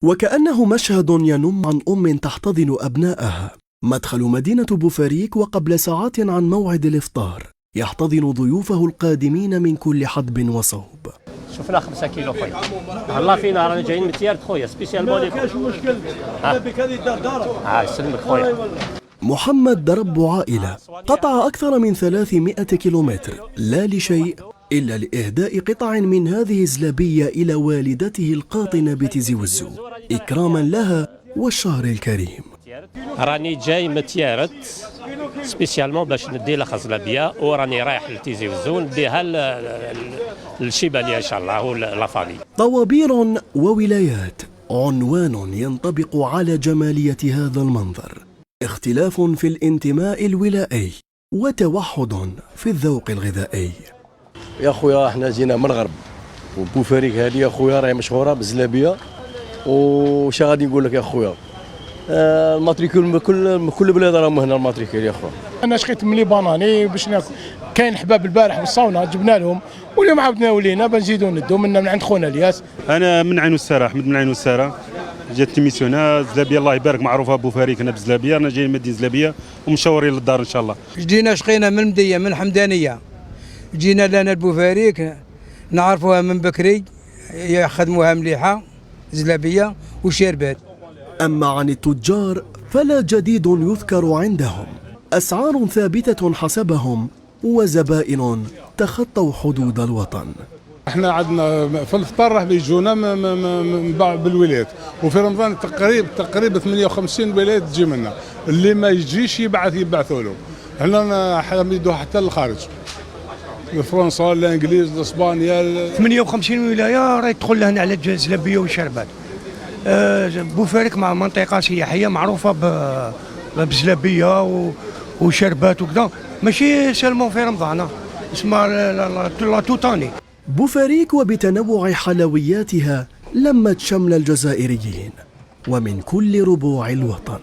وكأنه مشهد ينم عن أم تحتضن أبنائها. مدخل مدينة بوفاريك وقبل ساعات عن موعد الإفطار يحتضن ضيوفه القادمين من كل حدب وصوب. شوفنا 5 كيلو خويا، الله فينا رانا جايين من تيارت خويا سبيسيال مولي. ما كاش مشكل، بك هذه الدار. يسلمك خويا. محمد درب عائلة قطع أكثر من 300 كيلومتر لا لشيء إلا لإهداء قطع من هذه الزلابية إلى والدته القاطنة بتيزي وزو إكراما لها والشهر الكريم. راني جاي من تيارت سبيسيالمون باش ندي لها زلابية، وراني رايح لتيزي وزو نديها للشيبانية إن شاء الله ولا فامي. طوابير وولايات، عنوان ينطبق على جمالية هذا المنظر، اختلاف في الانتماء الولائي وتوحد في الذوق الغذائي. يا خويا احنا جينا من الغرب، وبوفاريك هذه يا خويا راهي مشهوره بالزلابيه، وش غادي نقول لك يا خويا، الماتريكول من كل بلاد راهم هنا الماتريكول يا خويا. انا شقيت من ليباناني باش ناكل، كاين حباب البارح بالصاونه جبنا لهم، واليوم عاودنا ولينا بنزيدوا ندو من عند خونا الياس. انا من عين والساره، احمد من عين والساره، جات ميسيونا زلابيه الله يبارك معروفه بوفاريك هنا بزلابيه، انا جاي من مدينه زلابيه ومشاورين للدار ان شاء الله. جينا شقينا من المديه من الحمدانيه، جينا لنا بوفاريك نعرفوها من بكري، يخدموها مليحه زلابيه وشربات. أما عن التجار فلا جديد يذكر عندهم، أسعار ثابتة حسبهم وزبائن تخطوا حدود الوطن. احنا عندنا في الفطار راح بيجونا بالولايات، وفي رمضان تقريبا 58 ولايه تجي منا، اللي ما يجيش يبعثوا له. احنا حميدو حتى للخارج، فرنسا، الانجليز، اسبانيا. 58 ولايه راهي تدخل لهنا على الزلابيه والشربات. بوفاريك مع منطقه سياحيه معروفه بزلابيه وشربات وكذا، ماشي سلمون في رمضان، اسمها لا توتاني. بوفاريك وبتنوع حلوياتها لمت شمل الجزائريين ومن كل ربوع الوطن.